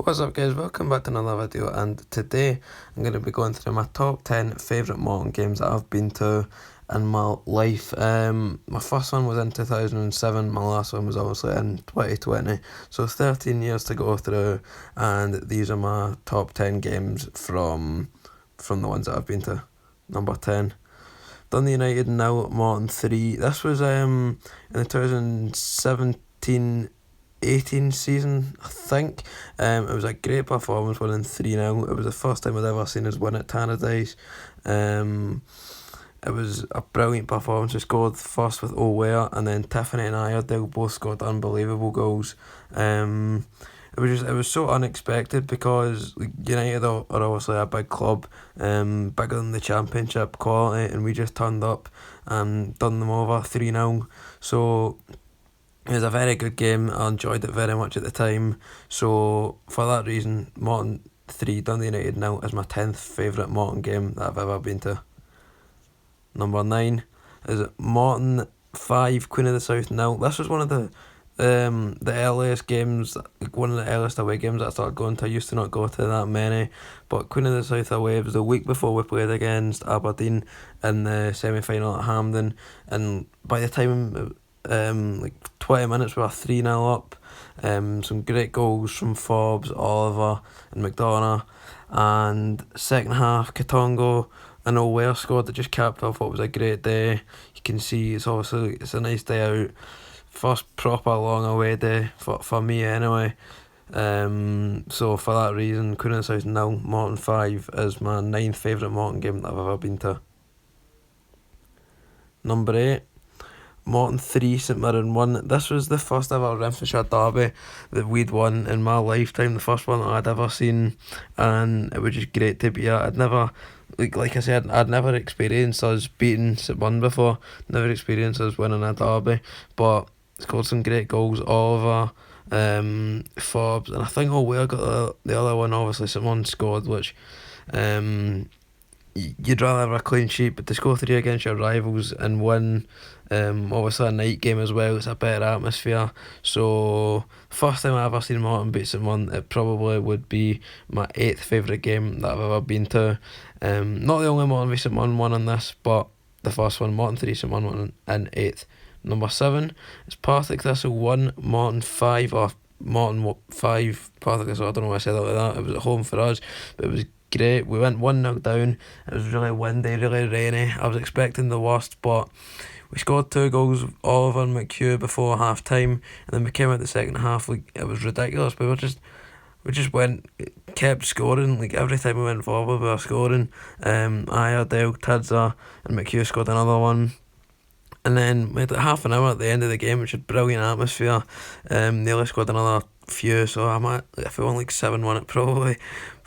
What's up guys, welcome back to another video, and today I'm going to be going through my top 10 favourite Morton games that I've been to in my life. My first one was in 2007, my last one was obviously in 2020, so 13 years to go through, and these are my top 10 games from the ones that I've been to. Number 10, Dundee United 0, Morton 3. This was in the 2017-18 season, I think. It was a great performance, winning 3-0. It was the first time I'd ever seen us win at Tannadice. It was a brilliant performance. We scored first with O'Ware, and then Tiffany and Iredale both scored unbelievable goals. It was so unexpected because United are obviously a big club, bigger than the Championship quality, and we just turned up and done them over 3-0. So it was a very good game. I enjoyed it very much at the time. So for that reason, Morton 3, Dundee United 0 is my 10th favourite Morton game that I've ever been to. Number 9 is Morton 5, Queen of the South 0. This was one of the earliest games, one of the earliest away games that I started going to. I used to not go to that many, but Queen of the South away, it was the week before we played against Aberdeen in the semi-final at Hampden, and by the time 20 minutes we were 3-0 up. Some great goals from Forbes, Oliver and McDonough, and second half Katongo and O'Ware scored that just capped off what was a great day. You can see it's a nice day out. First proper long away day for me anyway. So for that reason, Queen of the South 0, Morton 5 is my 9th favourite Morton game that I've ever been to. Number 8, Morton 3, St Mirren 1. This was the first ever Renfrewshire derby that we'd won in my lifetime, the first one that I'd ever seen, and it was just great to be at. I'd never, like I said, I'd never experienced us beating St Mirren before, never experienced us winning a derby, but scored some great goals, Oliver, Forbes, and I think O'Ware got the other one. Obviously St Mirren scored, which you'd rather have a clean sheet, but to score 3 against your rivals and win, obviously a night game as well, it's a better atmosphere. So first time I ever seen Morton beat St Mirren, it probably would be my 8th favourite game that I've ever been to. Not the only Morton v St Mirren one on this, but the first one, Morton 3, St Mirren 1 in 8th. Number 7 is Partick Thistle 1, Morton 5, or Morton 5, Partick Thistle. I don't know why I said that like that. It was at home for us, but it was great. We went 1-0 down. It was really windy, really rainy. I was expecting the worst, but we scored 2 goals, Oliver and McHugh, before half time, and then we came out the second half. It was ridiculous. We just kept scoring. Every time we went forward, we were scoring. Iredale, Tidser, and McHugh scored another one. And then we had half an hour at the end of the game, which had brilliant atmosphere. Nearly scored another few, so if we won 7-1, it probably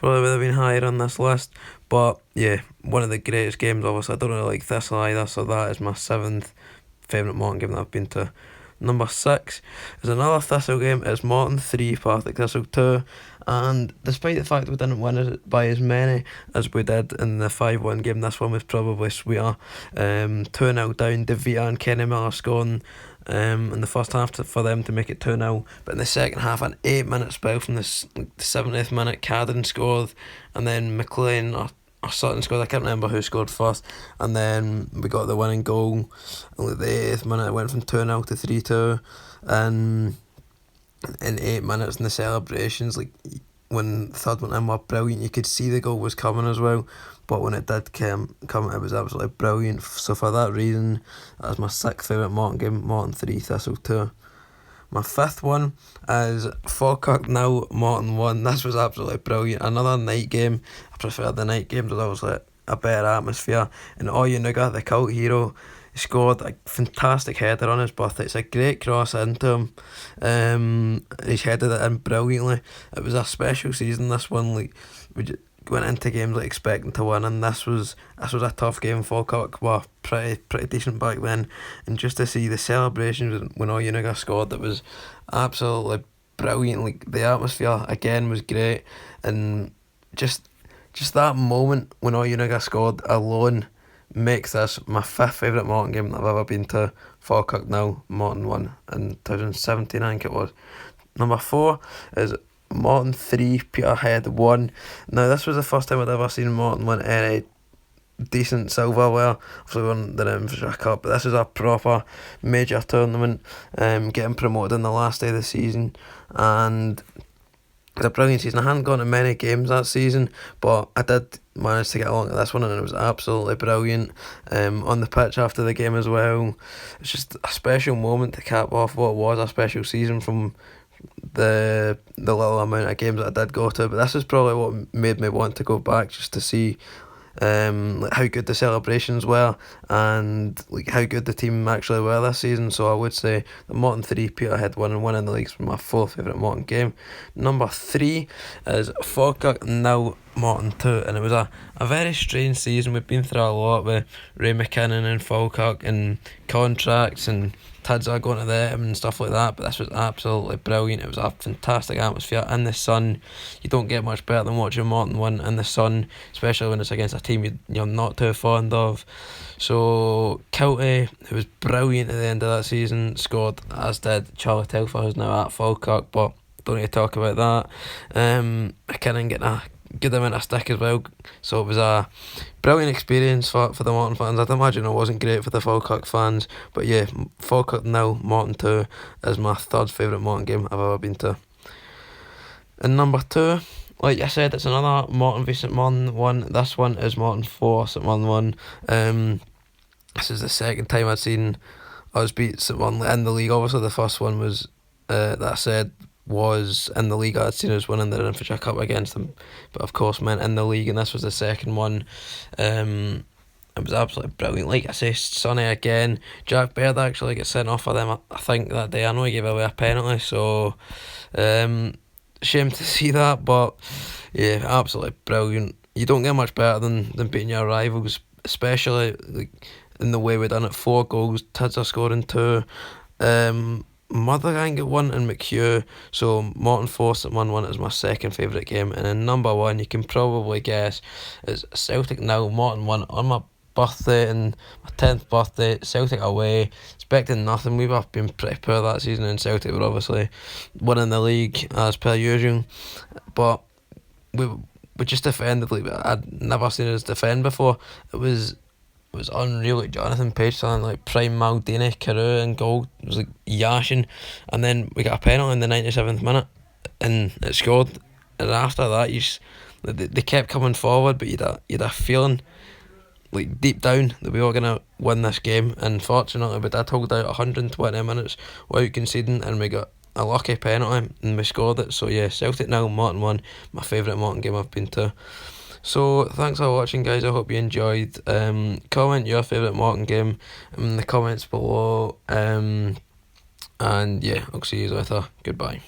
would have been higher on this list. But yeah, one of the greatest games. Obviously, I don't really like Thistle either, so that is my 7th favourite Morton game that I've been to. Number 6 is another Thistle game. It's Morton 3, Partick Thistle 2. And despite the fact we didn't win it by as many as we did in the 5-1 game, this one was probably sweeter. 2-0 down, DeVita and Kenny Miller scoring in the first half for them to make it 2-0. But in the second half, an 8-minute spell from the 70th minute, Cadden scored, and then McLean or Sutton scored. I can't remember who scored first, and then we got the winning goal. And at the 80th minute, it went from 2-0 to 3-2, and in 8 minutes in the celebrations, when the third one in, were brilliant. You could see the goal was coming as well, but when it did come, it was absolutely brilliant. So for that reason, that's my 6th favourite Morton game, Morton 3, Thistle 2. My 5th one is Falkirk 0, Morton 1. This was absolutely brilliant. Another night game. I prefer the night games. There's obviously a better atmosphere. And Oyunuga, the cult hero, scored a fantastic header on his birthday. It's a great cross into him. He's headed it in brilliantly. It was a special season, this one. We went into games expecting to win, and this was a tough game. Falkirk were pretty decent back then, and just to see the celebrations when Oyunuga scored, it was absolutely brilliant. The atmosphere again was great, and just that moment when Oyunuga scored alone makes this my 5th favourite Morton game that I've ever been to. Falkirk 0, Morton 1 in 2017, I think it was. Number 4 is Morton 3, Peterhead 1. Now, this was the first time I'd ever seen Morton win any decent silverware. Obviously won the Infantry Cup, but this is a proper major tournament, getting promoted in the last day of the season, and it's a brilliant season. I hadn't gone to many games that season, but I did manage to get along to this one, and it was absolutely brilliant. On the pitch after the game as well, it's just a special moment to cap off what was a special season from the little amount of games that I did go to. But this is probably what made me want to go back, just to see like how good the celebrations were, and like how good the team actually were this season. So I would say the Morton 3, Peterhead 1, and winning the league's my fourth favourite Morton game. Number 3 is Falkirk 0, Morton 2, and it was a very strange season. We've been through a lot with Ray McKinnon and Falkirk and contracts and Tidza going to them and stuff like that, but this was absolutely brilliant. It was a fantastic atmosphere in the sun. You don't get much better than watching Morton win in the sun, especially when it's against a team you're not too fond of. So Kilty, who was brilliant at the end of that season, scored, as did Charlie Telfer, who's now at Falkirk, but don't need to talk about that. McKinnon getting a good amount of stick as well, so it was a brilliant experience for the Morton fans. I'd imagine it wasn't great for the Falkirk fans, but yeah, Falkirk 0, Morton 2 is my third favourite Morton game I've ever been to. And number 2, like I said, it's another Morton v St Morton one. This one is Morton 4, St Morton 1. This is the second time I'd seen us beat St Morton in the league. Obviously the first one was, that I said, was in the league. I'd seen us winning the Infantry Cup against them, but of course meant in the league, and this was the second one. It was absolutely brilliant. Like I say, sunny again. Jack Baird actually got sent off for them, I think, that day. I know he gave away a penalty, so shame to see that, but yeah, absolutely brilliant. You don't get much better than beating your rivals, especially like in the way we done it. 4 goals, Tidza scoring 2. Mothergang got 1 and McHugh. So Morton 4, St Morton 1 is my second favourite game. And then number 1, you can probably guess, is Celtic 0, Morton 1 on my birthday, and my 10th birthday. Celtic away, expecting nothing. We've been pretty poor that season, and Celtic were obviously winning the league as per usual, but we just defended like I'd never seen us defend before. It was unreal. Like Jonathan Page selling like prime Maldini, Carew and goal. It was like yashing, and then we got a penalty in the 97th minute and it scored, and after that they kept coming forward, but you'd a feeling like deep down that we were going to win this game, and fortunately we did hold out 120 minutes without conceding, and we got a lucky penalty and we scored it. So yeah, Celtic 0, Morton 1, my favourite Morton game I've been to. So thanks for watching, guys. I hope you enjoyed. Comment your favourite Morton game in the comments below. And yeah, I'll see you later. Goodbye.